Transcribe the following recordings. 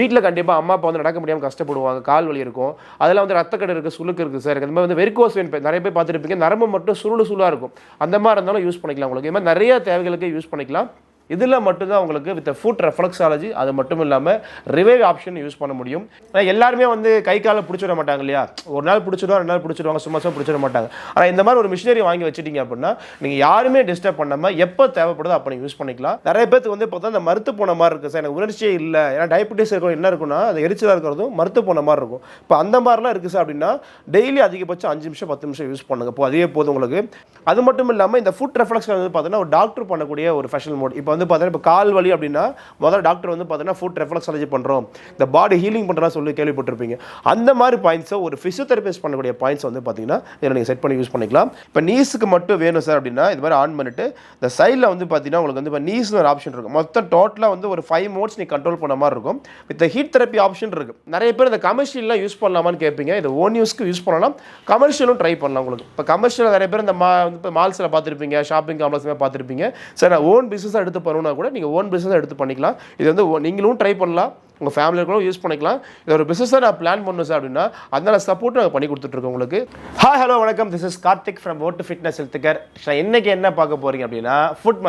வீட்டில் கண்டிப்பாக அம்மா அப்பா வந்து நடக்க முடியாமல் கஷ்டப்படுவாங்க, கால் வலி இருக்கும், அதெல்லாம் வந்து ரத்தக்கடை இருக்குது, சுளுக்கு இருக்குது சார். அந்த மாதிரி வந்து வெரிகோஸ் வெயின் நிறைய பேர் பார்த்துருப்பீங்க, நரம்பு மட்டும் சுருளாக இருக்கும். அந்த மாதிரி இருந்தாலும் யூஸ் பண்ணிக்கலாம். உங்களுக்கு இது மாதிரி நிறைய தேவைகளுக்கு யூஸ் பண்ணிக்கலாம். இதில் மட்டும்தான் உங்களுக்கு வித் ஃபுட் ரெஃப்ளெக்ஸாலஜி அது மட்டும் இல்லாமல் ரிவைவ் ஆப்ஷன் யூஸ் பண்ண முடியும். ஆனால் எல்லாருமே வந்து கை காலை பிடிச்சிட மாட்டாங்க இல்லையா, ஒரு நாள் பிடிச்சிடுவாங்க, 2 நாள் பிடிச்சிடுவாங்க, சும்மா பிடிச்சிட மாட்டாங்க. ஆனால் இந்த மாதிரி ஒரு மிஷினரி வாங்கி வச்சுட்டீங்க அப்படின்னா நீங்கள் யாருமே டிஸ்டர்ப் பண்ணாமல் எப்போ தேவைப்படுதோ அப்போ நீங்கள் யூஸ் பண்ணிக்கலாம். நிறைய பேருக்கு வந்து பார்த்தா அந்த மறுத்து போன மாதிரி இருக்குது சார், எனக்கு உணர்ச்சியே இல்லை, ஏன்னா டயபிட்டிஸ் இருக்கும், என்ன இருக்குன்னா அது எரிச்சலாக இருக்கிறதும் மறுத்து போன மாதிரி இருக்கும். இப்போ அந்த மாதிரிலாம் இருக்குது சார் அப்படின்னா டெய்லி அதிகபட்சம் 5 நிமிஷம் 10 நிமிஷம் யூஸ் பண்ணுங்க, இப்போ அதே போதும் உங்களுக்கு. அது மட்டும் இல்லாமல் இந்த ஃபுட் ரெஃப்ளெக்ஸ் வந்து பார்த்தீங்கன்னா ஒரு டாக்டர் பண்ணக்கூடிய ஒரு ஃபெஷனல் மோட். இப்போ வந்து பார்த்தீங்கன்னா இப்போ கால் வலி அப்படின்னா முதல்ல டாக்டர் வந்து பார்த்தீங்கன்னா ஃபுட் ரெஃப்ளெக்ஸாலஜி பண்ணுறோம், இந்த பாடி ஹீலிங் பண்ணுறா சொல்லி கேள்விப்பட்டிருப்பீங்க. அந்த மாதிரி பாயிண்ட்ஸை ஒரு ஃபிசியோதெரபிஸ்ட் பண்ணக்கூடிய பாயிண்ட்ஸ் வந்து பார்த்தீங்கன்னா இதில் நீங்கள் செட் பண்ணி யூஸ் பண்ணிக்கலாம். இப்போ நீஸுக்கு மட்டும் வேணும் சார் அப்படின்னா இது மாதிரி ஆன் பண்ணிட்டு இந்த சைடில் வந்து பார்த்தீங்கன்னா உங்களுக்கு வந்து இப்போ நீஸ்னு ஒரு ஆப்ஷன் இருக்கும். மொத்தம் டோட்டலாக வந்து ஒரு 5 மோட்ஸ் நீ கண்ட்ரோல் பண்ண மாதிரி இருக்கும். வித் ஹீட் தெரப்பி ஆப்ஷன் இருக்குது. நிறைய பேர் இந்த கமர்ஷியல்லாம் யூஸ் பண்ணலாமான்னு கேட்பீங்க. இது ஓன் யூஸ்க்கு யூஸ் பண்ணலாம், கமர்ஷியலும் ட்ரை பண்ணலாம். உங்களுக்கு இப்போ கமர்ஷியல் நிறைய பேர் இந்த இப்போ மால்ஸில் பார்த்துருப்பீங்க, ஷாப்பிங் காம்ப்ளெக்ஸ் பார்த்துருப்பீங்க. சார் நான் ஓன் பிஸ்னஸாக எடுத்து பண்ணணும்னா கூட நீங்கள் ஓன் பிஸ்னஸாக எடுத்து பண்ணிக்கலாம். இது வந்து நீங்களும் ட்ரை பண்ணலாம், உங்கள் ஃபேமிலிக்கும் யூஸ் பண்ணிக்கலாம். இது ஒரு பிஸ்னஸாக நான் பிளான் பண்ணணும் சார் அப்படின்னா அதனால சப்போர்ட் நாங்கள் பண்ணி கொடுத்துட்ருக்கோம் உங்களுக்கு. ஹாய் ஹலோ வணக்கம், திஸ் இஸ் கார்த்திக் ஃப்ரம் ஓட்டு ஃபிட்னஸ் ஹெல்த் கேர். இன்னைக்கு என்ன பார்க்க போகிறீங்க அப்படின்னா ஃபுட்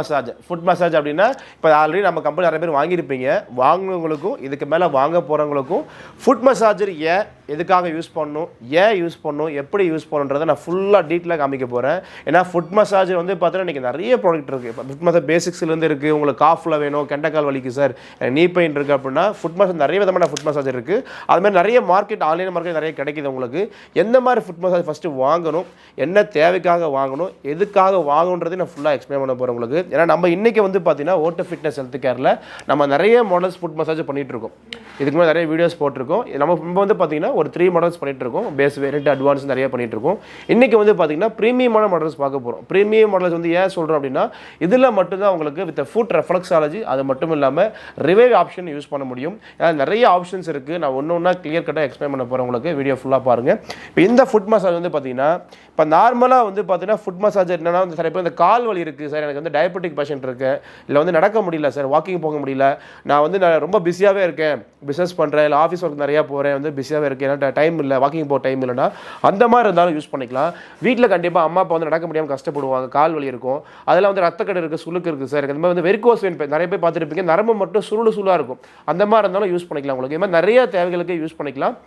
மசாஜ் அப்படின்னா இப்போ ஆல்ரெடி நம்ம கம்பெனி நிறைய பேர் வாங்கியிருப்பீங்க, வாங்கினவங்களுக்கும் இதுக்கு மேலே வாங்க போகிறவங்களுக்கும் ஃபுட் மசாஜர் எதுக்காக யூஸ் பண்ணணும், யூஸ் பண்ணணும், எப்படி யூஸ் பண்ணணுன்றதை நான் ஃபுல்லாக டீட்டெயிலாக காமிக்க போகிறேன். ஏன்னா ஃபுட் மசாஜர் வந்து பார்த்தீங்கன்னா இன்றைக்கி நிறைய ப்ராடக்ட் இருக்குது. இப்போ ஃபுட் மசாஜ் பேசிக்ஸ்லேருந்து இருக்குது, உங்களுக்கு காஃபில் வேணும், கெண்டக்கால் வலிக்கு சார், நீ பெயின் இருக்குது அப்படின்னா ஃபுட் மசாஜ் நிறைய விதமான ஃபுட் மசாஜ் இருக்குது. அதுமாதிரி நிறைய மார்க்கெட் ஆன்லைன் மார்க்கெட் நிறைய கிடைக்கிது. உங்களுக்கு எந்த மாதிரி ஃபுட் மசாஜ் ஃபஸ்ட்டு வாங்கணும், என்ன தேவைக்காக வாங்கணும், எதுக்காக வாங்கணுன்றதை நான் ஃபுல்லாக எக்ஸ்பிளைன் பண்ண போகிறேன் உங்களுக்கு. ஏன்னா நம்ம இன்றைக்கி வந்து பார்த்தீங்கன்னா ஓட்டு ஃபிட்னஸ் ஹெல்த் கேரில் நம்ம நிறைய மாடல்ஸ் ஃபுட் மசாஜ் பண்ணிகிட்ருக்கோம். இதுக்கு மேலே நிறைய வீடியோஸ் போட்டிருக்கோம். நம்ம வந்து பார்த்தீங்கன்னா ஒரு 3 மாடல்ஸ் பண்ணிகிட்ருக்கோம். பேஸ் வேரியன்ட் அட்வான்ஸ் நிறைய பண்ணிகிட்ருக்கோம். இன்றைக்கி வந்து பார்த்தீங்கன்னா ப்ரீமியமான மாடல்ஸ் பார்க்க போகிறோம். ப்ரீமியம் மாடல்ஸ் வந்து ஏன் சொல்கிறோம் அப்படின்னா இதில் மட்டும்தான் உங்களுக்கு வித் ஃபுட் ரெஃப்ளெக்ஸாலஜி அது மட்டும் இல்லாமல் ரிவைவ் ஆப்ஷன் யூஸ் பண்ண முடியும். ஏன்னா நிறைய ஆப்ஷன்ஸ் இருக்குது. நான் ஒன்று கிளியர் கட்டாக எக்ஸ்பிளைன் பண்ண போகிறேன் உங்களுக்கு. வீடியோ ஃபுல்லாக பாருங்கள். இப்போ இந்த ஃபுட் மசாஜ் வந்து பார்த்தீங்கன்னா இப்போ நார்மலாக வந்து பார்த்தீங்கன்னா ஃபுட் மசாஜ் என்னன்னா வந்து சில பேர் இந்த கால் வலி இருக்குது சார், எனக்கு வந்து டயபெட்டிக் பேஷண்ட் இருக்குது, இல்லை வந்து நடக்க முடியல சார், வாக்கிங் போக முடியல, நான் ரொம்ப பிஸியாகவே இருக்கேன், பிஸ்னஸ் பண்ணுறேன், இல்லை ஆஃபீஸ் ஒர்க் நிறையா போகிறேன், வந்து பிஸியாகவே இருக்கேன், ஏன்னா டைம் இல்லை, வாக்கிங் போக டைம் இல்லைனா அந்த மாதிரி இருந்தாலும் யூஸ் பண்ணிக்கலாம். வீட்டில் கண்டிப்பாக அம்மா அப்பா வந்து நடக்க முடியாமல் கஷ்டப்படுவாங்க, கால் வலி இருக்கும், அதெல்லாம் வந்து ரத்தக்கடை இருக்குது, சுளுக்கு இருக்குது சார். அந்த மாதிரி வந்து வெரிகோஸ் வெயின் நிறைய பேர் பார்த்துருப்பீங்க, நரம்பு மட்டும் சுருளாக இருக்கும். அந்த மாதிரி இருந்தாலும் யூஸ் பண்ணிக்கலாம். உங்களுக்கு இது மாதிரி நிறைய தேவைகளுக்கு யூஸ் பண்ணிக்கலாம்.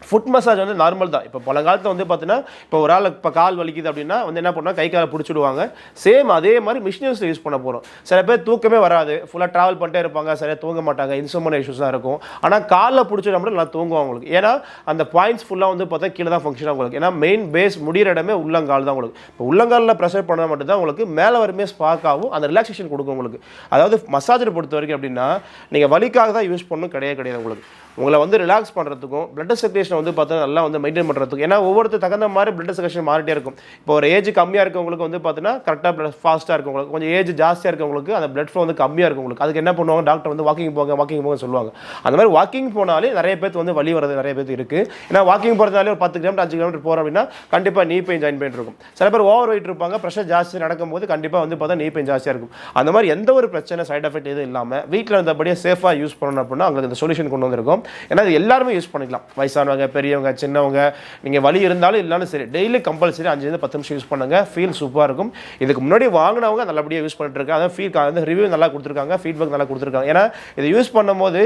ஃபுட் மசாஜ் வந்து நார்மல் தான். இப்போ பல காலத்தில் வந்து பார்த்தீங்கன்னா இப்போ ஒரு ஆள் இப்போ கால் வலிக்குது அப்படின்னா வந்து என்ன பண்ணால் கை காலை பிடிச்சிடுவாங்க. சேம் அதே மாதிரி மிஷினரிஸில் யூஸ் பண்ண போகிறோம். சில பேர் தூக்கமே வராது, ஃபுல்லாக ட்ராவல் பண்ணிட்டே இருப்பாங்க, சரியாக தூங்க மாட்டாங்க, இன்சோம்னியா இஷ்யூஸாக இருக்கும். ஆனால் காலில் பிடிச்சிட மட்டும் நல்லா தூங்குவாங்க உங்களுக்கு. ஏன்னா அந்த பாயிண்ட்ஸ் ஃபுல்லாக வந்து பார்த்தா கீழே தான் ஃபங்க்ஷன் உங்களுக்கு. ஏன்னா மெயின் பேஸ் முடிகிற இடமே உள்ளங்கால் தான் உங்களுக்கு. இப்போ உள்ளங்காலில் ப்ரெஷர் பண்ணால் மட்டும்தான் உங்களுக்கு மேலே வருமே ஸ்பார்க் ஆகும், அந்த ரிலாக்ஸேஷன் கொடுக்கும் உங்களுக்கு. அதாவது மசாஜரை பொறுத்த வரைக்கும் அப்படின்னா நீங்கள் வலிக்காக தான் யூஸ் பண்ணணும் கிடையாது உங்களுக்கு. உங்களை வந்து ரிலாக்ஸ் பண்ணுறதுக்கும் பிளட் சர்க்குலேஷன் வந்து பார்த்தா நல்லா வந்து மெயின்டைன் பண்ணுறதுக்கும். ஏன்னா ஒவ்வொருத்தர் தகுந்த மாதிரி பிளட் சர்க்குலேஷன் மாறிட்டே இருக்கும். இப்போ ஒரு ஏஜ் கம்மியாக இருக்கவங்களுக்கு வந்து பார்த்தீங்கன்னா கரெக்டாக பிளட் ஃபாஸ்ட்டாக இருக்கவங்களுக்கு, கொஞ்சம் ஏஜ் ஜாஸ்தியாக இருக்கவங்களுக்கு அந்த பிளட் ஃப்ளோ வந்து கம்மியாக இருக்கவங்களுக்கு அதுக்கு என்ன பண்ணுவாங்க, டாக்டர் வந்து வாக்கிங் போங்க சொல்லுவாங்க. அந்த மாதிரி வாக்கிங் போனாலே நிறைய பேருக்கு வந்து வலி வரது நிறைய பேருக்கு இருக்குது. ஏன்னா வாக்கிங் போகிறதுனாலே ஒரு 10 கிலோமீட்டர் 5 கிலோமீட்டர் போகிறோம் அப்படின்னா கண்டிப்பாக நீ பெயின் ஜாயின் பெயின் இருக்கும். சில பேர் ஓவர் வெயிட் இருப்பாங்க, ப்ரெஷர் ஜாஸ்தி நடக்கும்போது கண்டிப்பாக வந்து பார்த்தா நீ பெயின் ஜாஸ்தியாக இருக்கும். அந்த மாதிரி எந்த ஒரு பிரச்சனை சைட் எஃபெக்ட் எதுவும் இல்லாமல் வீட்டில் இருந்தபடியே சேஃபாக யூஸ் பண்ணணும் அப்படின்னா அவங்களுக்கு இந்த சொல்யூஷன் கொண்டு வந்திருக்கும். ஏன்னா இது எல்லாரும் யூஸ் பண்ணிக்கலாம். வயசானவங்க, பெரியவங்க, சின்னவங்க, நீங்கள் வலி இருந்தாலும் இல்லைனாலும் சரி டெய்லி கம்பல்சரி 5-10 நிமிஷம் யூஸ் பண்ணுங்க. ஃபீல் சூப்பராக இருக்கும். இதுக்கு முன்னாடி வாங்கினவங்க நல்லபடியாக யூஸ் பண்ணிட்டு இருக்காங்க. அதான் ஃபீல் வந்து ரிவ்யூ நல்லா கொடுத்துருக்காங்க, ஃபீட்பேக் நல்லா கொடுத்துருக்காங்க. ஏன்னா இதை யூஸ் பண்ணும்போது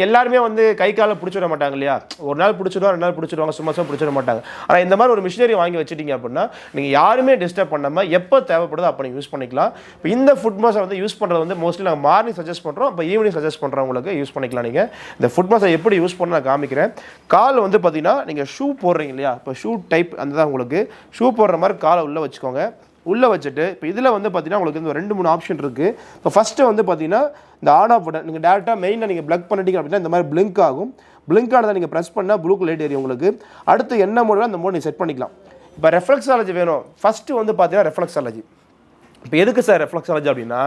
எல்லாருமே வந்து கை காலை பிடிச்சிட மாட்டாங்க இல்லையா, ஒரு நாள் பிடிச்சிடுவாங்க, 2 நாள் பிடிச்சிடுவாங்க, சும்மா பிடிச்சிட மாட்டாங்க. ஆனால் இந்த மாதிரி ஒரு மிஷினரி வாங்கி வச்சுட்டீங்க அப்படின்னா நீங்கள் யாருமே டிஸ்டர்ப் பண்ணாமல் எப்போ தேவைப்படுதோ அப்போ நீங்கள் யூஸ் பண்ணிக்கலாம். இப்போ இந்த ஃபுட் மசாஜ் வந்து யூஸ் பண்ணுறது வந்து மோஸ்ட்லி நாங்கள் மார்னிங் சஜஸ்ட் பண்ணுறோம், இப்போ ஈவினிங் சஜஸ்ட் பண்ணுறவங்களுக்கு யூஸ் பண்ணிக்கலாம். நீங்கள் இந்த ஃபுட் மசாஜ் எப்படி யூஸ் பண்ண நான் காமிக்கிறேன். கால் வந்து பார்த்தீங்கன்னா நீங்கள் ஷூ போடுறீங்க இல்லையா, இப்போ ஷூ டைப் அந்த தான் உங்களுக்கு ஷூ போடுற மாதிரி காலை உள்ளே வச்சுக்கோங்க. உள்ளே வச்சுட்டு இப்போ இதில் வந்து பார்த்தீங்கன்னா உங்களுக்கு இந்த 2-3 ஆப்ஷன் இருக்குது. இப்போ ஃபஸ்ட்டு வந்து பார்த்தீங்கன்னா இந்த ஆன் ஆஃப் பட்டன் நீங்கள் டேரெக்டாக மெயினாக நீங்கள் ப்ளக் பண்ணிட்டீங்க அப்படின்னா இந்த மாதிரி பிளிங்க் ஆகும். பிளிங்க் ஆனதை நீங்கள் ப்ரெஸ் பண்ணால் ப்ளூ லைட் ஏரியும் உங்களுக்கு. அடுத்து என்ன மோடில் அந்த மோட் நீங்கள் செட் பண்ணிக்கலாம். இப்போ ரெஃப்ளெக்ஸாலஜி வேணும். ஃபஸ்ட்டு வந்து பார்த்தீங்கன்னா ரெஃப்ளெக்ஸாலஜி. இப்போ எதுக்கு சார் ரெஃப்ளெக்ஸாலஜி அப்படின்னா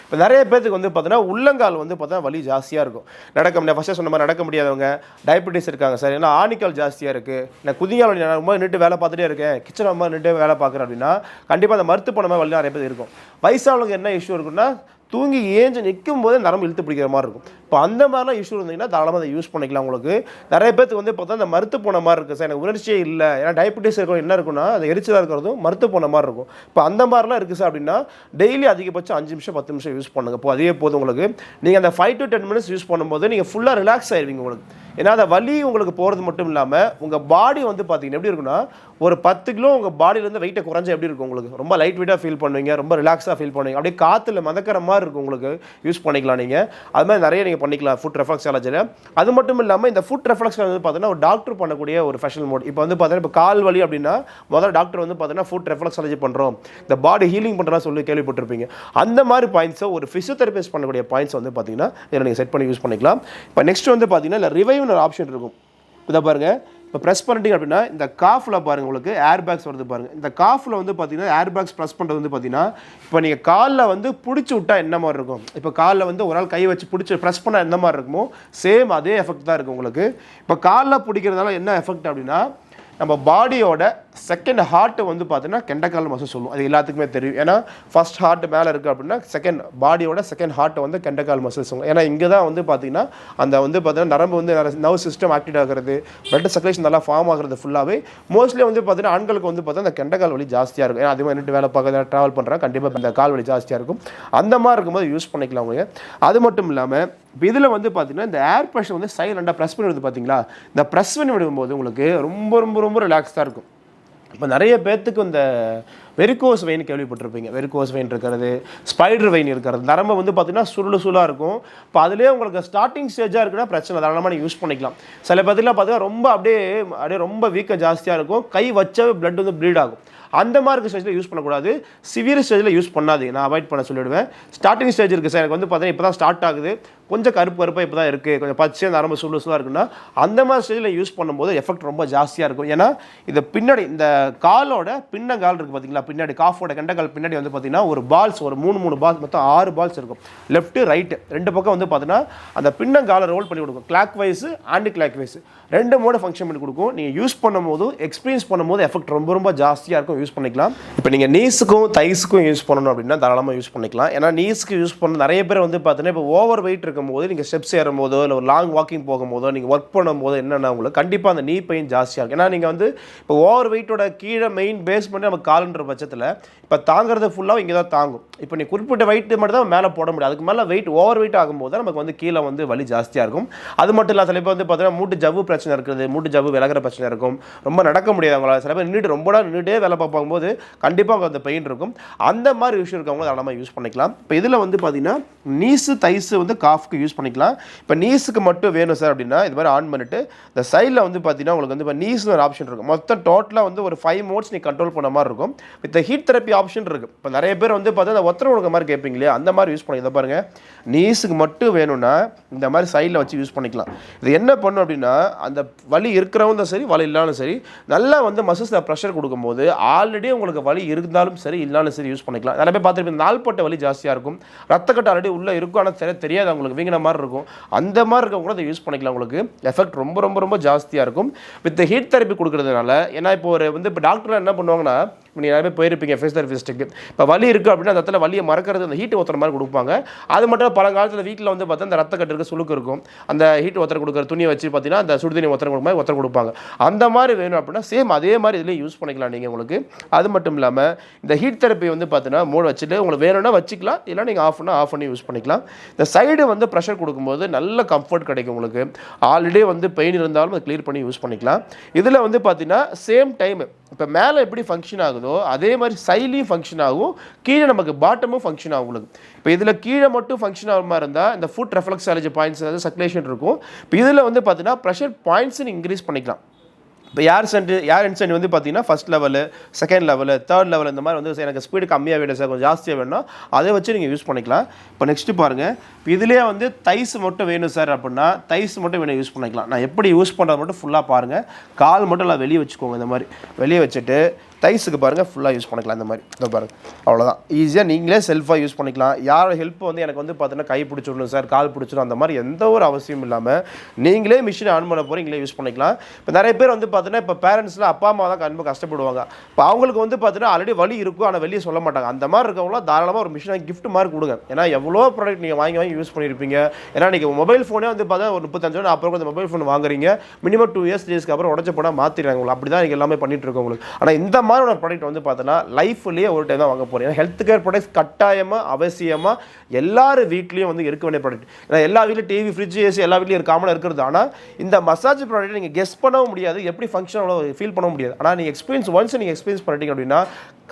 இப்போ நிறைய பேருக்கு வந்து பார்த்தீங்கன்னா உள்ளங்கால் வந்து பார்த்தா வலி ஜாஸ்தியாக இருக்கும். நடக்க முடியாது, ஃபஸ்ட்டு சொன்ன மாதிரி நடக்க முடியாதவங்க, டயபெட்டிஸ் இருக்காங்க சார், ஏன்னா ஆணிக்கால் ஜாஸ்தியாக இருக்குது, நான் குதிங்கால் வலி நான் ரொம்ப நின்று வேலை பார்த்துட்டே இருக்கேன், கிச்சன் ரொம்ப நின்று வேலை பார்க்குறேன் அப்படின்னா கண்டிப்பாக அந்த மருத்து போன மாதிரி வலி நிறைய பேர் இருக்கும். வயசானவங்க என்ன இஷ்யூ இருக்குன்னா தூங்கி ஏஞ்சு நிற்கும் போதே நரம்பு இழுத்து பிடிக்கிற மாதிரி இருக்கும். இப்போ அந்த மாதிரிலாம் இஷ்யூ இருந்தீங்கன்னா தாராளமாக அதை யூஸ் பண்ணிக்கலாம். உங்களுக்கு நிறைய பேருக்கு வந்து பார்த்தா அந்த மறுத்து போன மாதிரி இருக்குது சார், எனக்கு உணர்ச்சியே இல்லை. ஏன்னா டயபெட்டிஸ் இருக்கும் என்ன இருக்குன்னா அது எரிச்சலாக இருக்கிறதும் மறுத்து போன மாதிரி இருக்கும். இப்போ அந்த மாதிரிலாம் இருக்குது சார் அப்படின்னா டெய்லி அதிகபட்சம் 5 நிமிஷம் 10 நிமிஷம் யூஸ் பண்ணுங்கள். இப்போ அதே போதும் உங்களுக்கு. நீங்கள் அந்த 5 to 10 minutes யூஸ் பண்ணும்போது நீங்கள் ஃபுல்லாக ரிலாக்ஸ் ஆயிடுவீங்க உங்களுக்கு. ஏன்னா அந்த வலி உங்களுக்கு போகிறது மட்டும் இல்லாமல் உங்கள் பாடி வந்து பார்த்தீங்கன்னா எப்படி இருக்குன்னா ஒரு 10 கிலோ உங்கள் பாடியிலேருந்து வெயிட்டை குறைஞ்சா எப்படி இருக்கும் உங்களுக்கு, ரொம்ப லைட் வெயிட்டாக ஃபீல் பண்ணுவீங்க, ரொம்ப ரிலாக்ஸாக ஃபீல் பண்ணுவீங்க, அப்படியே காற்றுல மதக்கிற மாதிரி இருக்கும் உங்களுக்கு. யூஸ் பண்ணிக்கலாம் நீங்கள். அது மாதிரி நிறைய நீங்கள் பண்ணிக்கலாம் ஃபுட் ரெஃப்ளெக்ஸாலஜியில். அது மட்டும் இல்லாமல் இந்த ஃபுட் ரெஃப்ளெக்ஸாலஜி வந்து பார்த்தீங்கன்னா ஒரு டாக்டர் பண்ணக்கூடிய ஒரு ஃபெஷனல் மோட். இப்போ வந்து பார்த்தீங்கன்னா இப்போ கால் வலி அப்படின்னா முதல்ல டாக்டர் வந்து பார்த்தீங்கன்னா ஃபுட் ரெஃப்ளெக்ஸாலஜி பண்ணுறோம், இந்த பாடி ஹீலிங் பண்ணுறா சொல்லி கேள்விப்பட்டிருப்பீங்க. அந்த மாதிரி பாயிண்ட்ஸை ஒரு ஃபிசியோதெரபிஸ்ட் பண்ணக்கூடிய பாயிண்ட்ஸ் வந்து பார்த்தீங்கன்னா இதில் நீங்கள் செட் பண்ணி யூஸ் பண்ணிக்கலாம். இப்போ நெக்ஸ்ட் வந்து பார்த்தீங்கன்னா இல்லை ரிவைவ்னு ஒரு ஆப்ஷன் இருக்கும். இதை பாருங்கள், இப்போ ப்ரெஸ் பண்ணிட்டீங்க அப்படின்னா இந்த காஃபில் பாருங்கள் உங்களுக்கு ஏர் பேக்ஸ் வருது பாருங்கள். இந்த காஃபில் வந்து பார்த்தீங்கன்னா ஏர் பேக்ஸ் ப்ரெஸ் பண்ணுறது வந்து பார்த்தீங்கன்னா இப்போ நீங்கள் காலில் வந்து பிடிச்சி விட்டால் என்ன மாதிரி இருக்கும், இப்போ காலில் வந்து ஒரு ஆள் கை வச்சு பிடிச்சி ப்ரெஸ் பண்ணால் எந்த மாதிரி இருக்குமோ சேம் அதே எஃபெக்ட் தான் இருக்குது உங்களுக்கு. இப்போ காலில் பிடிக்கிறதுனால என்ன எஃபெக்ட் அப்படின்னா நம்ம பாடியோட செகண்ட் ஹார்ட் வந்து பார்த்தீங்கன்னா கெண்டக்கால் மசில் சொல்லுவோம். அது எல்லாத்துக்குமே தெரியும். ஏன்னா ஃபர்ஸ்ட் ஹார்ட் மேலே இருக்குது அப்படின்னா பாடியோட செகண்ட் ஹார்ட் வந்து கெண்டக்கால் மசில் சொல்லுவோம். ஏன்னா இங்கே தான் வந்து பார்த்தீங்கன்னா அந்த வந்து பார்த்தீங்கன்னா நரம்பு வந்து நர்வ் சிஸ்டம் ஆக்டிவ் ஆகிறது, பிளட் சர்க்குலேஷன் நல்லா ஃபார்ம் ஆகிறது ஃபுல்லாகவே. மோஸ்ட்லி வந்து பார்த்தீங்கன்னா ஆண்களுக்கு வந்து பார்த்தீங்கன்னா அந்த கெண்டக்கால் வலி ஜாஸ்தியாக இருக்கும். ஏன்னா அதிகமாக நின்று வேலை பார்க்க ட்ராவல் பண்ணுறாங்க, கண்டிப்பாக இந்த கால் வலி ஜாஸ்தியாக இருக்கும். அந்த மாதிரி இருக்கும்போது யூஸ் பண்ணிக்கலாம் அவங்க. அது மட்டும் இல்லாமல் இப்போ இதில் வந்து பார்த்தீங்கன்னா இந்த ஏர் ப்ரெஷர் வந்து சைலண்டாக ப்ரெஸ் பண்ணி விடுது பார்த்தீங்களா, இந்த ப்ரெஸ் பண்ணி விடும்போது உங்களுக்கு ரொம்ப ரொம்ப ரொம்ப ரிலாக்ஸாக இருக்கும். இப்போ நிறைய பேர்த்துக்கு இந்த வெரிகோஸ் வெயின் கேள்விப்பட்டிருப்பீங்க. வெரிகோஸ் வெயின் இருக்கிறது, ஸ்பைடர் வெயின் இருக்கிறது, நரம்பு வந்து பார்த்தீங்கன்னா சுருளாக இருக்கும். இப்போ அதிலே உங்களுக்கு ஸ்டார்டிங் ஸ்டேஜாக இருக்குன்னா பிரச்சனை தாராளமாக நீங்கள் யூஸ் பண்ணிக்கலாம். சில பேர்த்துலாம் பார்த்தீங்கன்னா ரொம்ப அப்படியே ரொம்ப வீக்கம் ஜாஸ்தியாக இருக்கும், கை வச்சாவே பிளட் வந்து ப்ளீட் ஆகும். அந்த மாதிரி ஸ்டேஜில் யூஸ் பண்ணக்கூடாது, சிவியர் ஸ்டேஜில் யூஸ் பண்ணாது, நான் அவாய்ட் பண்ண சொல்லிவிடுவேன். ஸ்டார்டிங் ஸ்டேஜ் இருக்குது சார், எனக்கு வந்து பார்த்தீங்கன்னா இப்போ தான் ஸ்டார்ட் ஆகுது, கொஞ்சம் கருப்பாக இப்போ தான் இருக்குது, கொஞ்சம் பச்சையாக நரம்பு சுருளாக இருக்குன்னா அந்த மாதிரி ஸ்டேஜில் யூஸ் பண்ணும்போது எஃபெக்ட் ரொம்ப ஜாஸ்தியாக இருக்கும். ஏன்னா இது பின்னாடி இந்த காலோட பின்னங்கால் இருக்குது பார்த்தீங்களா, பின்னாடி காஃபோட கெண்டக்கால் பின்னாடி வந்து பார்த்தீங்கன்னா ஒரு பால்ஸ், ஒரு 3 பால்ஸ், மொத்தம் 6 பால்ஸ் இருக்கும். லெஃப்ட்டு ரைட்டு 2 பக்கம் வந்து பார்த்தீங்கன்னா அந்த பின்னங்காலை ரோல் பண்ணி கொடுக்கும். Clockwise anticlockwise 2 மோட ஃபங்க்ஷன் பண்ணி கொடுக்கும். நீங்கள் யூஸ் பண்ணும்போது எக்ஸ்பீரியன்ஸ் பண்ணும்போது எஃபெக்ட் ரொம்ப ரொம்ப ஜாஸ்தியாக இருக்கும், யூஸ் பண்ணிக்கலாம். இப்போ நீங்கள் நீஸுக்கும் தைஸுக்கும் யூஸ் பண்ணணும் அப்படின்னா தாராளமாக யூஸ் பண்ணிக்கலாம். ஏன்னா நீஸுக்கு யூஸ் பண்ண நிறைய பேர் வந்து பார்த்தீங்கன்னா இப்போ ஓவர் வெயிட் இருக்கும்போது நீங்கள் ஸ்டெப்ஸ் ஏறும்போதோ இல்லை ஒரு லாங் வாக்கிங் போகும்போதோ நீங்கள் ஒர்க் பண்ணும்போது என்னென்னா உங்களுக்கு கண்டிப்பாக அந்த நீ பெயின் ஜாஸ்தியாக இருக்கும். ஏன்னா நீங்கள் வந்து இப்போ ஓவர் வெயிட்டோட கீழே மெயின் பேஸ் பண்ணி நம்ம கால்ன்ற பட்சத்தில் இப்போ தாங்கிறது ஃபுல்லாக இங்கே தான் தாங்கும். இப்போ நீ குறிப்பிட்ட வெயிட் மட்டும் தான் மேலே போட முடியும், அதுக்கு மேலே வெயிட் ஓவர் வெயிட் ஆகும்போது தான் நமக்கு வந்து கீழே வந்து வலி ஜாஸ்தியாக இருக்கும். அது மட்டும் இல்லை சில பேர் வந்து பார்த்தீங்கன்னா மூட்டு ஜவ்வு பிரச்சனை இருக்குது, மூட்டு ஜவ்வு விலகிற பிரச்சனை இருக்கும், ரொம்ப நடக்க முடியாது அவங்களால. சில பேர் ரொம்ப நின்றுட்டே வேலை பார்க்கும்போது கண்டிப்பாக அந்த பெயின் இருக்கும். அந்த மாதிரி விஷயம் இருக்கவங்க அதை நம்ம யூஸ் பண்ணிக்கலாம். இப்போ இதில் வந்து பார்த்தீங்கன்னா நீஸு தைஸு வந்து காஃப்க்கு யூஸ் பண்ணிக்கலாம். இப்போ நீஸுக்கு மட்டும் வேணும் சார் அப்படின்னா இது மாதிரி ஆன் பண்ணிட்டு இந்த சைடில் வந்து பார்த்தீங்கன்னா உங்களுக்கு வந்து இப்போ நீஸ்னு ஒரு ஆப்ஷன் இருக்கும். மொத்தம் டோட்டலாக வந்து ஒரு 5 மோட்ஸ் நீ கண்ட்ரோல் பண்ண மாதிரி இருக்கும். வித் ஹீட் தெரப்பி ஆப்ஷன் இருக்குது. இப்போ நிறைய பேர் வந்து பார்த்தா அந்த ஒத்தனை கொடுக்க மாதிரி கேட்பீங்க இல்லையா, அந்த மாதிரி யூஸ் பண்ணி இதை பாருங்கள். நீஸுக்கு மட்டும் வேணும்னா இந்த மாதிரி சைடில் வச்சு யூஸ் பண்ணிக்கலாம். இது என்ன பண்ணும் அப்படின்னா அந்த வலி இருக்கிறவங்க சரி வலி இல்லாலும் சரி நல்லா வந்து மசில்ஸில் ப்ரெஷர் கொடுக்கும்போது ஆல்ரெடி உங்களுக்கு வலி இருந்தாலும் சரி இல்லாலும் சரி யூஸ் பண்ணிக்கலாம். நிறைய பேர் பார்த்துருப்பீங்க நாள்பட்ட வலி ஜாஸ்தியாக இருக்கும், ரத்தக்கட்டு ஆல்ரெடி உள்ளே இருக்கும், ஆனால் சரி தெரியாது அவங்களுக்கு, வீங்கின மாதிரி இருக்கும். அந்த மாதிரி இருக்கவங்க கூட அதை யூஸ் பண்ணிக்கலாம். உங்களுக்கு எஃபெக்ட் ரொம்ப ரொம்ப ரொம்ப ஜாஸ்தியாக இருக்கும் வித் ஹீட் தெரப்பி கொடுக்குறதுனால. ஏன்னா இப்போ ஒரு வந்து இப்போ டாக்டர்லாம் என்ன பண்ணுவாங்கன்னா, நீங்கள் நிறைய பேர் போயிருப்பீங்க ஃபிசியோதெரபிஸ்ட்டுக்கு, இப்போ வலி இருக்குது அப்படின்னா அந்த இடத்துல வலியை மறக்கிறது அந்த ஹீட் ஒத்துற மாதிரி கொடுப்பாங்க. அது மட்டும் பழங்காலத்தில் வீட்டில் வந்து பார்த்தா அந்த ரத்தக்கட்டு இருக்க சுளுக்கு இருக்கும், அந்த ஹீட் ஒத்தரை கொடுக்குற துணியை வச்சு பார்த்தீங்கன்னா அந்த சுடுதண்ணி ஒத்தரை கொடுப்பாங்க. அந்த மாதிரி வேணும் அப்படின்னா சேம் அதே மாதிரி இதுலேயும் யூஸ் பண்ணிக்கலாம் நீங்கள் உங்களுக்கு. அது மட்டும் இல்லாமல் இந்த ஹீட் தெரப்பி வந்து பார்த்தீங்கன்னா மோட் வச்சுட்டு உங்களுக்கு வேணும்னா வச்சுக்கலாம், இல்லை நீங்கள் ஆஃப் பண்ணி யூஸ் பண்ணிக்கலாம். இந்த சைடு வந்து ப்ரெஷர் கொடுக்கும்போது நல்ல கம்ஃபர்ட் கிடைக்கும் உங்களுக்கு. ஆல்ரெடி வந்து பெயின் இருந்தாலும் அதை கிளியர் பண்ணி யூஸ் பண்ணிக்கலாம். இதில் வந்து பார்த்தீங்கன்னா சேம் டைம் இப்போ மேலே எப்படி ஃபங்க்ஷன் ஆகுதோ அதே மாதிரி சைட்லையும் ஃபங்க்ஷன் ஆகும், கீழே நமக்கு பாட்டமும் ஃபங்க்ஷன் ஆகும் உங்களுக்கு. இப்போ இதில் கீழே மட்டும் ஃபங்க்ஷன் ஆகிற மாதிரி இருந்தால் இந்த ஃபுட் ரெஃப்ளெக்ஸாலஜி பாயிண்ட்ஸ் அதாவது சர்க்குலேஷன் இருக்கும். இப்போ இதில் வந்து பார்த்தீங்கன்னா ப்ரெஷர் பாயிண்ட்ஸுன்னு இன்க்ரீஸ் பண்ணிக்கலாம். இப்போ ஏர் இன்சென்ட் வந்து பார்த்தீங்கன்னா first level, second level, third level இந்த மாதிரி வந்து எனக்கு ஸ்பீடு கம்மியாக வேணும் சார், கொஞ்சம் ஜாஸ்தியாக வேணும்னா அதை வச்சு நீங்கள் யூஸ் பண்ணிக்கலாம். இப்போ நெக்ஸ்ட்டு பாருங்கள், இப்போ இதிலே வந்து தைஸ் மட்டும் வேணும் சார் அப்படின்னா தைஸ் மட்டும் வேணும் யூஸ் பண்ணிக்கலாம். நான் எப்படி யூஸ் பண்ணுறது மட்டும் ஃபுல்லாக பாருங்கள். கால் மட்டும் எல்லாம் வெளியே வச்சுக்கோங்க, இந்த மாதிரி வெளியே வச்சுட்டு தைஸுக்கு பாருங்கள் ஃபுல்லாக யூஸ் பண்ணிக்கலாம் இந்த மாதிரி இதை பாருங்கள் அவ்வளோதான் ஈஸியாக நீங்களே செல்ஃபாக யூஸ் பண்ணிக்கலாம். யாரோட ஹெல்ப் வந்து எனக்கு வந்து பார்த்தீங்கன்னா கை பிடிச்சிடணும் சார் கால் பிடிச்சிடும் அந்த மாதிரி எந்த ஒரு அவசியம் இல்லாமல் நீங்களே மிஷினை ஆன் பண்ண போகிற நீங்களே யூஸ் பண்ணிக்கலாம். இப்போ நிறைய பேர் வந்து பார்த்தீங்கன்னா இப்போ பேரண்ட்ஸில் அப்பா அம்மா தான் ரொம்ப கஷ்டப்படுவாங்க. இப்போ அவங்களுக்கு வந்து பார்த்தீங்கன்னா ஆல்ரெடி வலி இருக்கும் ஆனால் வெளியே சொல்ல மாட்டாங்க. அந்த மாதிரி இருக்கவங்களாம் தாராளமாக ஒரு மிஷினை கிஃப்ட் மாதிரி கொடுங்க. ஏன்னா எவ்வளோ ப்ராடக்ட் நீங்கள் வாங்கி யூஸ் பண்ணியிருப்பீங்க. ஏன்னா நீங்கள் மொபைல் ஃபோனே வந்து பார்த்தா ஒரு 35 40 அந்த மொபைல் ஃபோன் வாங்குறீங்க மினிமம் 2 இயர்ஸ் 3 இயர்ஸ்க்கு அப்புறம் உடச்ச போனால் மாற்றிடுறாங்க உங்களுக்கு. அப்படி தான் நீங்கள் எல்லாமே பண்ணிட்டு இருக்கோம் உங்களுக்கு. ஆனால் இந்த மாதிரி ஒரு ப்ராடக்ட் வந்து பார்த்தோன்னா லைஃப்லேயே ஒரு டைம் தான் வாங்க போகிறீங்க. ஹெல்த் கேர் ப்ராடக்ட்ஸ் கட்டாயமாக அவசியமாக எல்லார் வீட்லேயும் வந்து இருக்க வேண்டிய ப்ராடக்ட். ஏன்னா எல்லா வீட்லையும் டிவி ஃப்ரிட்ஜ் ஏசி எல்லா வீட்லையும் இருக்காமல் இருக்கிறது. ஆனால் இந்த மசாஜ் ப்ராடக்ட் நீங்கள் கெஸ் பண்ணவும் முடியாது எப்படி ஃபங்க்ஷன் ஃபீல் பண்ண முடியாது. ஆனால் நீங்கள் ஒன்ஸ் நீங்கள் எக்ஸ்பீரியன்ஸ் பண்ணிட்டீங்க அப்படின்னா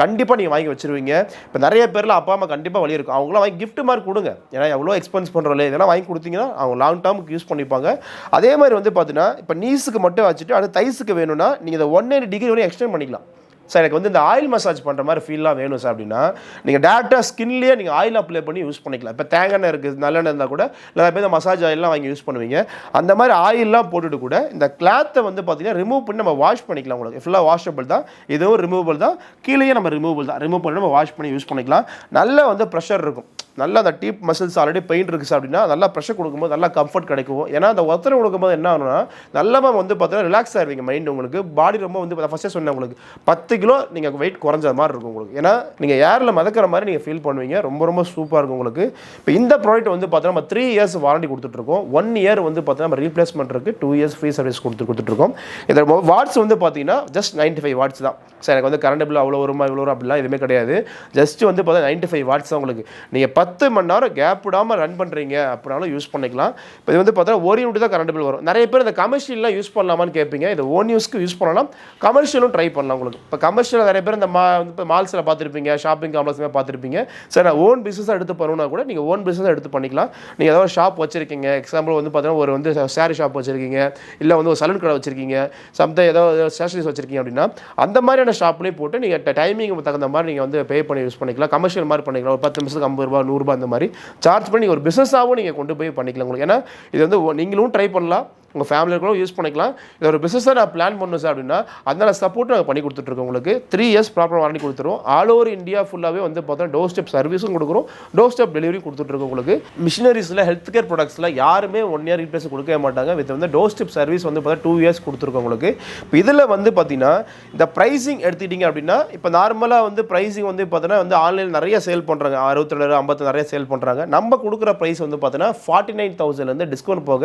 கண்டிப்பாக நீங்கள் வாங்கி வச்சிருவீங்க. இப்போ நிறைய பேரில் அப்பா அம்மா கண்டிப்பாக வழி இருக்கும். அவங்களாம் வாங்கி கிஃப்ட் மாதிரி கொடுங்க. ஏன்னா எவ்வளோ எக்ஸ்பென்ஸ் பண்ணுறோம்ல இதெல்லாம் வாங்கி கொடுத்தீங்கன்னா அவங்க லாங் டேர்முக்கு யூஸ் பண்ணிப்பாங்க. அதே மாதிரி வந்து பார்த்தீங்கன்னா இப்போ நீஸுக்கு மட்டும் வச்சுட்டு அது தைஸுக்கு வேணும்னா நீங்கள் இதை 180 டிகிரி வரையும் எக்ஸ்டெண்ட் பண்ணிக்கலாம். சார் எனக்கு வந்து இந்த ஆயில் மசாஜ் பண்ணுற மாதிரி ஃபீல்லாம் வேணும் சார் அப்படின்னா நீங்கள் டேரெக்டாக ஸ்கின்லேயே நீங்கள் ஆயில் அப்ளை பண்ணி யூஸ் பண்ணிக்கலாம். இப்போ தேங்காய் இருக்குது நல்லெண்ணெய் இருந்தால் கூட நிறைய பேர் இந்த மசாஜ் ஆயிலெலாம் வாங்கி யூஸ் பண்ணுவீங்க. அந்த மாதிரி ஆயிலெலாம் போட்டுட்டு கூட இந்த கிளாத்தை வந்து பார்த்தீங்கன்னா ரிமூவ் பண்ணி நம்ம வாஷ் பண்ணிக்கலாம். உங்களுக்கு ஃபுல்லாக வாஷபிள் தான், இதுவும் ரிமூவபிள் தான், கீழேயே நம்ம ரிமூவ் பண்ணி நம்ம வாஷ் பண்ணி யூஸ் பண்ணிக்கலாம். நல்லா வந்து ப்ரெஷர் இருக்கும். நல்லா அந்த டீப் மசில்ஸ் ஆல்ரெடி பெயின் இருக்குது சார் அப்படின்னா நல்லா ப்ரெஷர் கொடுக்கும்போது நல்லா கம்ஃபர்ட் கிடைக்கும். ஏன்னா அந்த ஒத்தனை கொடுக்கும்போது என்ன ஆகும்னா நல்லா வந்து பார்த்தீங்கன்னா ரிலாக்ஸ் ஆகிருவீங்க மைண்ட். உங்களுக்கு பாடி ரொம்ப வந்து ஃபஸ்ட்டே சொன்னேன் உங்களுக்கு 10 கிலோ நீங்கள் வெயிட் குறைஞ்ச மாதிரி இருக்கும் உங்களுக்கு. ஏன்னா நீங்கள் ஏரில் மதக்கிற மாதிரி நீங்கள் ஃபீல் பண்ணுவீங்க. ரொம்ப ரொம்ப சூப்பராக இருக்கும் உங்களுக்கு. இப்போ இந்த ப்ராடக்ட் வந்து பார்த்தீங்கன்னா நம்ம 3 இயர்ஸ் வாரண்டி கொடுத்துட்ருக்கோம். 1 இயர் வந்து பார்த்தீங்கன்னா நம்ம ரீப்ளேஸ்மெண்ட் இருக்குது. 2 இயர்ஸ் ஃப்ரீ சர்வீஸ் கொடுத்துட்ருக்கோம். இதில் வாட்ஸ் வந்து பார்த்தீங்கன்னா ஜஸ்ட் 95 வாட்ஸ் தான் சார். எனக்கு வந்து கரண்ட் பில் அவ்வளோ வருமா இவ்வளோ வரும் அப்படிலாம் எதுவுமே கிடையாது. ஜஸ்ட் வந்து பார்த்தீங்கன்னா 95 வாட்ஸ் தான் உங்களுக்கு. நீங்கள் 10 மணி நேரம் கேப் விடாமல் ரன் பண்ணுறீங்க அப்படின்னாலும் யூஸ் பண்ணிக்கலாம். இப்போ இது வந்து பார்த்தீங்கன்னா 1 யூனிட் தான் கரண்ட் பில் வரும். நிறைய பேர் இந்த கமர்ஷியல்லாம் யூஸ் பண்ணலாமான்னு கேட்பீங்க. இது ஓன் யூஸ்க்கு யூஸ் பண்ணலாம், கமர்ஷியலும் ட்ரை பண்ணலாம் உங்களுக்கு. இப்போ கமர்ஷியல் நிறைய பேர் இந்த இப்போ மால்ஸில் பார்த்துருப்பீங்க, ஷாப்பிங் காம்ப்ளெக்ஸில் பார்த்துருப்பீங்க. சார் நான் ஓன் பிஸ்னஸாக எடுத்து பண்ணணும்னா கூட நீங்கள் ஓன் பிஸ்னஸாக எடுத்து பண்ணிக்கலாம். நீங்கள் ஏதாவது ஷாப் வச்சிருக்கீங்க, எக்ஸாம்பிள் வந்து பார்த்தீங்கன்னா ஒரு வந்து சாரி ஷாப் வச்சிருக்கீங்க, இல்லை வந்து ஒரு சலூன் கடை வச்சிருக்கீங்க, சம்திங் ஏதாவது ஸ்டேஷனரிஸ் வச்சிருக்கீங்க அப்படின்னா அந்த மாதிரியான ஷாப்லேயே போட்டு நீங்கள் டைமிங் தகுந்த மாதிரி நீங்கள் வந்து பே பண்ணி யூஸ் பண்ணிக்கலாம். கமர்ஷியல் மாதிரி பண்ணிக்கலாம். ஒரு 10 நிமிஷத்துக்கு 50 ரூபா 100 ரூபா அந்த மாதிரி சார்ஜ் பண்ணி ஒரு பிஸ்னஸாகவும் நீங்கள் கொண்டு போய் பண்ணிக்கலாம் உங்களுக்கு. ஏன்னா இது வந்து நீங்களும் ட்ரை பண்ணலாம், உங்கள் ஃபேமிலியில் கூட யூஸ் பண்ணிக்கலாம். இது ஒரு பிஸ்னஸாக நான் பிளான் பண்ணணும் சார் அப்படின்னா அதனால சப்போர்ட் நாங்கள் பண்ணி கொடுத்துட்ருக்கோம் உங்களுக்கு. 3 இயர்ஸ் ப்ராப்பராக வாரண்டி கொடுத்துருவோம். ஆல் ஓவர் இந்தியா ஃபுல்லாகவே வந்து பார்த்தீங்கன்னா டோர் ஸ்டெப் சர்வீஸும் கொடுக்குறோம், டோர் ஸ்டெப் டெலிவரி கொடுத்துட்ருக்கோம் உங்களுக்கு. மிஷினரிஸில் ஹெல்த் கேர் ப்ராடக்ட்ஸில் யாருமே 1 இயர் ரீப்ளேஸ் கொடுக்கவே மாட்டாங்க. வித் வந்து டோர் ஸ்டெப் சர்வீஸ் வந்து பார்த்தா 2 இயர்ஸ் கொடுத்துருக்கோம் உங்களுக்கு. இப்போ இதில் வந்து பார்த்தீங்கன்னா இந்த ப்ரைஸிங் எடுத்துக்கிட்டிங்க அப்படின்னா இப்போ நார்மலாக வந்து ப்ரைஸிங் வந்து பார்த்தீங்கன்னா வந்து ஆன்லைனில் நிறைய சேல் பண்ணுறாங்க, 62 50 நிறைய சேல் பண்ணுறாங்க. நம்ம கொடுக்குற ப்ரைஸ் வந்து பார்த்தீங்கன்னா 49,000 டிஸ்கவுண்ட் போக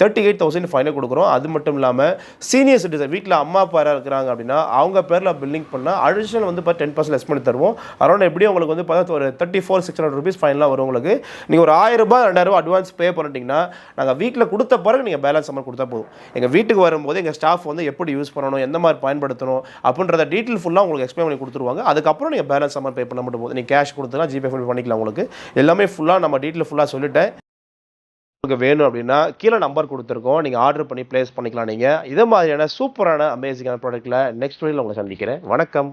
38,500 கொடுக்குறோம். அது மட்டும் இல்லாமல் சீனியர் சிட்டிசன் வீட்டில் அம்மா அப்பா இருக்கிறாங்க அப்படின்னா அவங்க பேரில் பில்லிங் பண்ணால் அடிஷனல் வந்து 10% லெஸ் பண்ணி தருவோம். அரௌண்ட் எப்படியும் உங்களுக்கு வந்து பார்த்தா ஒரு 34,600 rupees ஃபைனலாக வரும் உங்களுக்கு. நீங்கள் ஒரு 1000 ரூபாய் 2000 ரூபாய் அட்வான்ஸ் பே பண்ணிட்டீங்கன்னா நாங்கள் வீட்டில் கொடுத்த பிறகு நீங்கள் பேலன்ஸ் அமௌண்ட் கொடுத்தா போதும். எங்கள் வீட்டுக்கு வரும்போது எங்கள் ஸ்டாஃப் வந்து எப்படி யூஸ் பண்ணணும், எந்த மாதிரி பயன்படுத்தணும் அப்படின்றத டீட்டெயில் ஃபுல்லாக உங்களுக்கு எக்ஸ்பிளைன் பண்ணி கொடுத்துருவாங்க. அதுக்கப்புறம் நீங்கள் பேலன்ஸ் அமௌண்ட் பே பண்ண மட்டும் போதும். நீங்கள் கேஷ் கொடுத்துலாம் ஜிபே பண்ணிக்கலாம் உங்களுக்கு. எல்லாமே ஃபுல்லாக நம்ம டீட்டெயில் ஃபுல்லாக சொல்லிட்டேன். உங்களுக்கு வேணும் அப்படின்னா கீழே நம்பர் கொடுத்துருக்கோம், நீங்கள் ஆர்டர் பண்ணி ப்ளேஸ் பண்ணிக்கலாம். நீங்கள் இதே மாதிரியான சூப்பரான அமேசிங்கான ப்ராடக்ட்டில் நெக்ஸ்ட் வீடியோவில் உங்களை சந்திக்கிறேன். வணக்கம்.